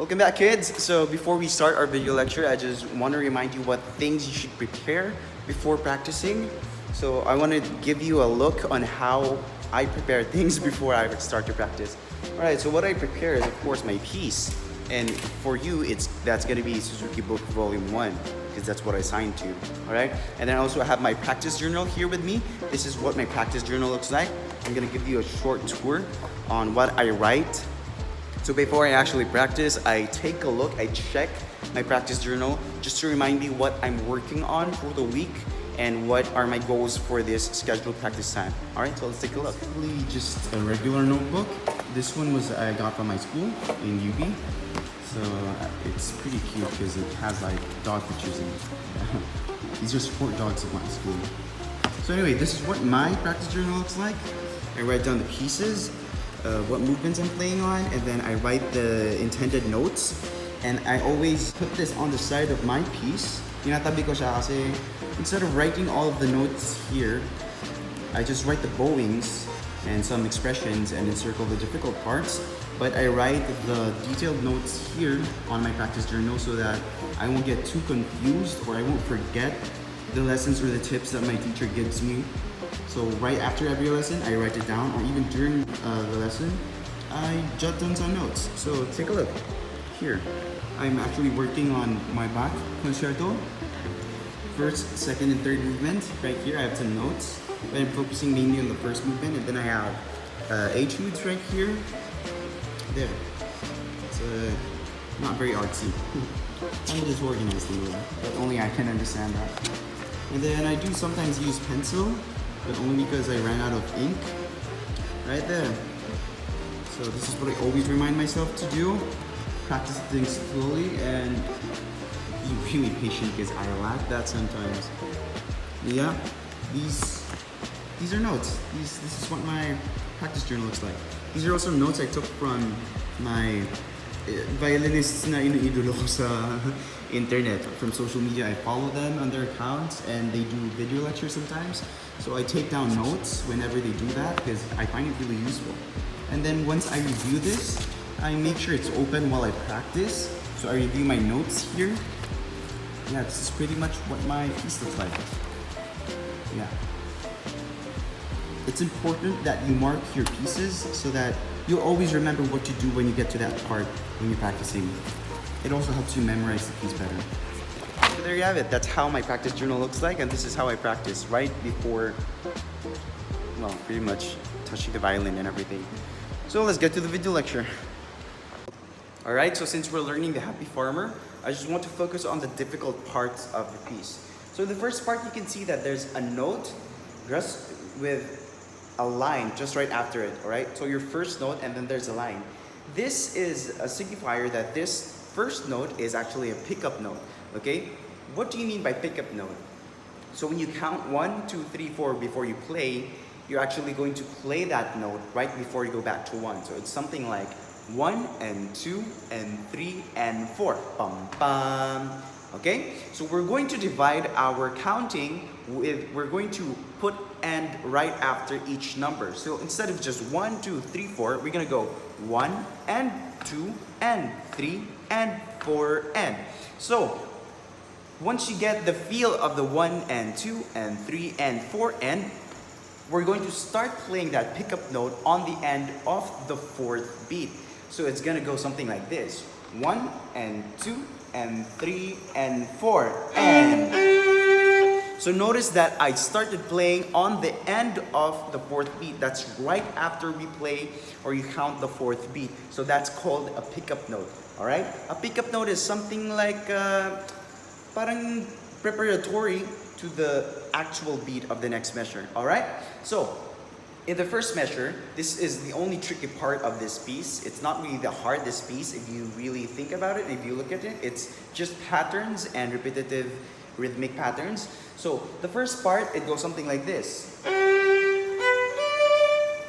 Welcome back, kids. So before we start our video lecture, I just want to remind you what things you should prepare before practicing. So I want to give you a look on how I prepare things before I start to practice. All right, so what I prepare is, of course, my piece. And for you, that's going to be Suzuki Book Volume 1, because that's what I signed to, all right? And then I also have my practice journal here with me. This is what my practice journal looks like. I'm going to give you a short tour on what I write. So before I actually practice, I take a look, I check my practice journal just to remind me what I'm working on for the week and what are my goals for this scheduled practice time. All right, so let's take a look. Basically just a regular notebook. This one I got from my school in UB. So it's pretty cute because it has like dog pictures in it. These are sport dogs of my school. So anyway, this is what my practice journal looks like. I write down the pieces, what movements I'm playing on, and then I write the intended notes. And I always put this on the side of my piece. Tinatabi ko siya kasi instead of writing all of the notes here, I just write the bowings and some expressions and encircle the difficult parts. But I write the detailed notes here on my practice journal so that I won't get too confused or I won't forget the lessons or the tips that my teacher gives me. So right after every lesson, I write it down, or even during the lesson, I jot down some notes. So take a look. Here, I'm actually working on my Bach concerto. First, second, and third movement. Right here, I have some notes. But I'm focusing mainly on the first movement, and then I have etudes right here. There. It's not very artsy. I'm disorganized a little, but only I can understand that. And then I do sometimes use pencil, but only because I ran out of ink. Right there. So this is what I always remind myself to do. Practice things slowly and be really patient because I lack that sometimes. Yeah, these are notes. This is what my practice journal looks like. These are also notes I took from my violinists na iniidolo ko sa internet. From social media, I follow them on their accounts and they do video lectures sometimes. So I take down notes whenever they do that because I find it really useful. And then once I review this, I make sure it's open while I practice. So I review my notes here. Yeah, this is pretty much what my piece looks like. Yeah. It's important that you mark your pieces so that you'll always remember what to do when you get to that part when you're practicing. It also helps you memorize the piece better. So there you have it. That's how my practice journal looks like, and this is how I practice right before, well, pretty much touching the violin and everything. So let's get to the video lecture. Alright, so since we're learning the Happy Farmer, I just want to focus on the difficult parts of the piece. So the first part, you can see that there's a note just with a line just right after it, alright? So your first note and then there's a line. This is a signifier that this first note is actually a pickup note, okay? What do you mean by pickup note? So when you count 1, 2, 3, 4 before you play, you're actually going to play that note right before you go back to 1. So it's something like 1 and 2 and 3 and 4. Bum, bum. Okay? So we're going to divide our counting with, we're going to put and right after each number. So instead of just 1, 2, 3, 4, we're gonna go 1 and 2 and 3 and 4 and. So once you get the feel of the 1 and 2 and 3 and 4 and, we're going to start playing that pickup note on the end of the fourth beat. So it's gonna go something like this. 1 and 2 and 3 and 4 and. So notice that I started playing on the end of the fourth beat. That's right after we play or you count the fourth beat. So that's called a pickup note, all right? A pickup note is something like parang preparatory to the actual beat of the next measure, all right? So in the first measure, this is the only tricky part of this piece. It's not really the hardest piece if you really think about it, if you look at it. It's just patterns and repetitive rhythmic patterns. So the first part, it goes something like this.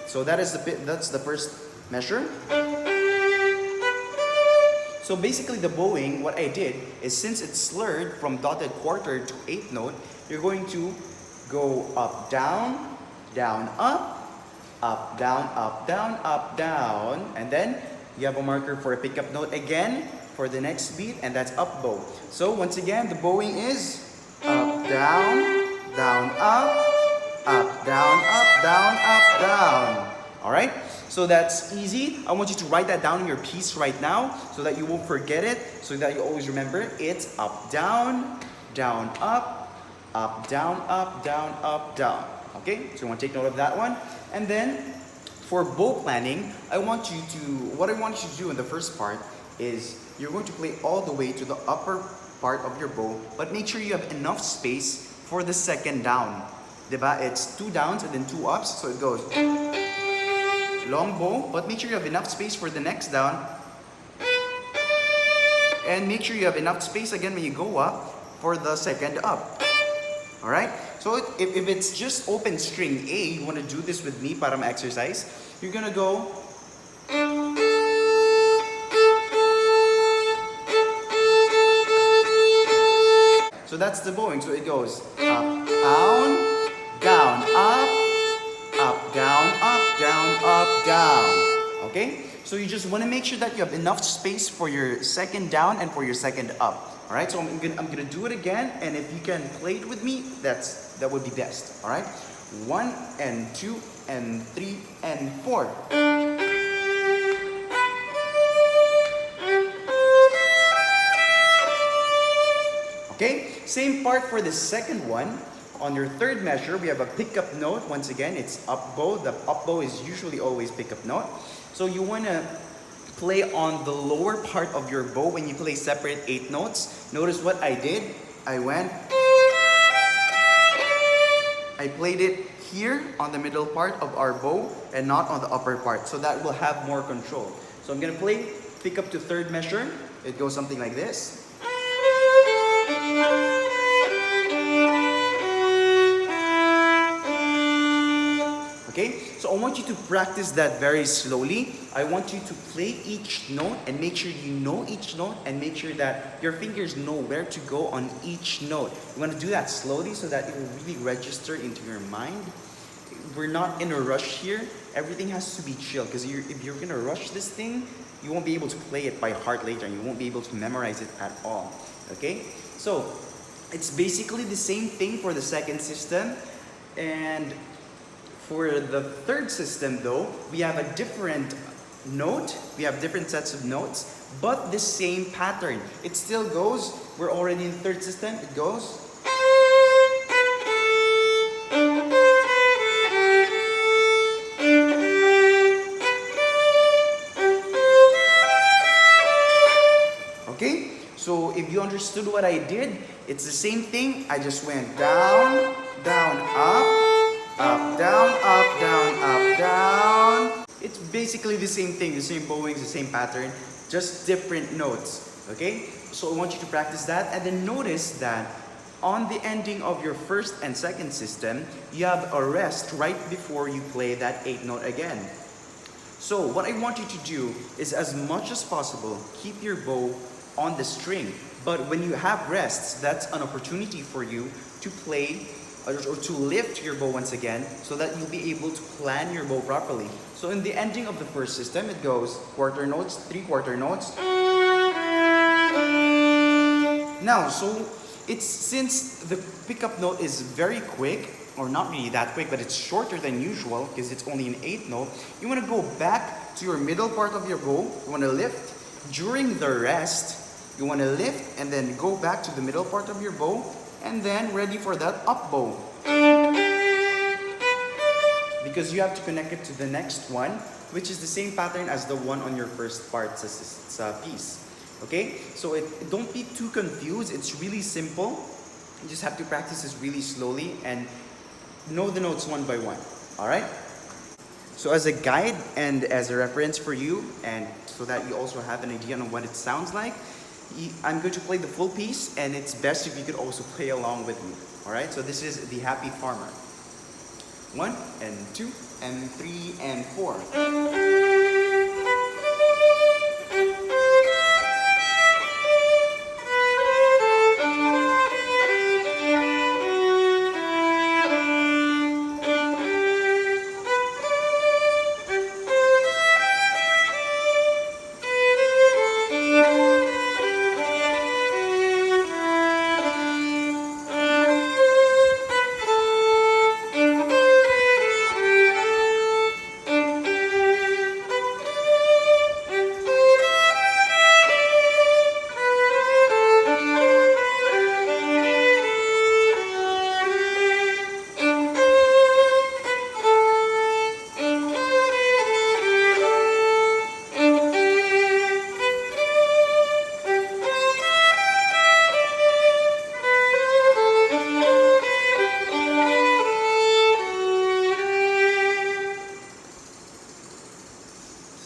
So that's the first measure. So basically the bowing, what I did is since it's slurred from dotted quarter to eighth note, you're going to go up, down, down, up, down, and then you have a marker for a pickup note again for the next beat, and that's up bow. So once again, the bowing is up, down, down, up, down, up, down, up, down. All right? So that's easy. I want you to write that down in your piece right now so that you won't forget it, so that you always remember it's up, down, down, up, down, up, down, up, down. Okay? So you want to take note of that one. And then for bow planning, what I want you to do in the first part is you're going to play all the way to the upper part of your bow, but make sure you have enough space for the second down. Diba? It's 2 downs and then 2 ups, so it goes long bow, but make sure you have enough space for the next down. And make sure you have enough space again when you go up for the second up. Alright? So if it's just open string A, you want to do this with me para ma-exercise, you're gonna go so that's the bowing. So it goes up, down, up, down, up, down, up, down. Okay? So you just want to make sure that you have enough space for your second down and for your second up. All right? So I'm gonna do it again, and if you can play it with me, that would be best. All right? 1 and 2 and 3 and 4. Okay? Same part for the second one. On your third measure, we have a pickup note. Once again, it's up bow. The up bow is usually always pickup note. So you want to play on the lower part of your bow when you play separate 8 notes. Notice what I did. I played it here on the middle part of our bow and not on the upper part. So that will have more control. So I'm going to play pick up to third measure. It goes something like this. Okay, so I want you to practice that very slowly. I want you to play each note and make sure you know each note and make sure that your fingers know where to go on each note. You want to do that slowly so that it will really register into your mind. We're not in a rush here. Everything has to be chill because if you're going to rush this thing, you won't be able to play it by heart later and you won't be able to memorize it at all. Okay, so it's basically the same thing for the second system. And for the third system though, we have a different note, we have different sets of notes, but the same pattern. It still goes, we're already in third system, it goes. Okay, so if you understood what I did, it's the same thing. I just went down, down, up, down, up, down, up, down. It's basically the same thing, the same bowings, the same pattern, just different notes. Okay? So I want you to practice that, and then notice that on the ending of your first and second system, you have a rest right before you play that 8 note again. So what I want you to do is, as much as possible, keep your bow on the string. But when you have rests, that's an opportunity for you to play or to lift your bow once again so that you'll be able to plan your bow properly. So in the ending of the first system, it goes quarter notes, 3/4 notes. Now, so since the pickup note is very quick, or not really that quick, but it's shorter than usual because it's only an 8 note, you want to go back to your middle part of your bow. You want to lift. During the rest, you want to lift and then go back to the middle part of your bow and then ready for that up bow. Because you have to connect it to the next one, which is the same pattern as the one on your first part piece. Okay? So don't be too confused. It's really simple. You just have to practice this really slowly and know the notes one by one. Alright? So as a guide and as a reference for you, and so that you also have an idea on what it sounds like, I'm going to play the full piece, and it's best if you could also play along with me. Alright? So this is The Happy Farmer. 1 and 2 and 3 and 4.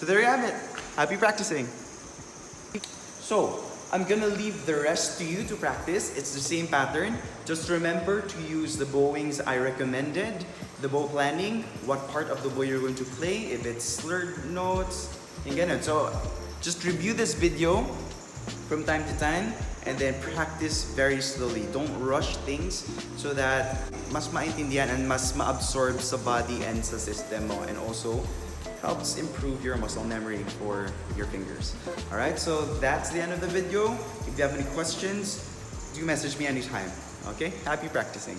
So there you have it. Happy practicing. So, I'm gonna leave the rest to you to practice. It's the same pattern. Just remember to use the bowings I recommended, the bow planning, what part of the bow you're going to play, if it's slurred notes, and ganun. So, just review this video from time to time and then practice very slowly. Don't rush things so that mas maintindihan and mas ma-absorb sa body and sa system mo, and also helps improve your muscle memory for your fingers. Alright, so that's the end of the video. If you have any questions, do message me anytime. Okay? Happy practicing.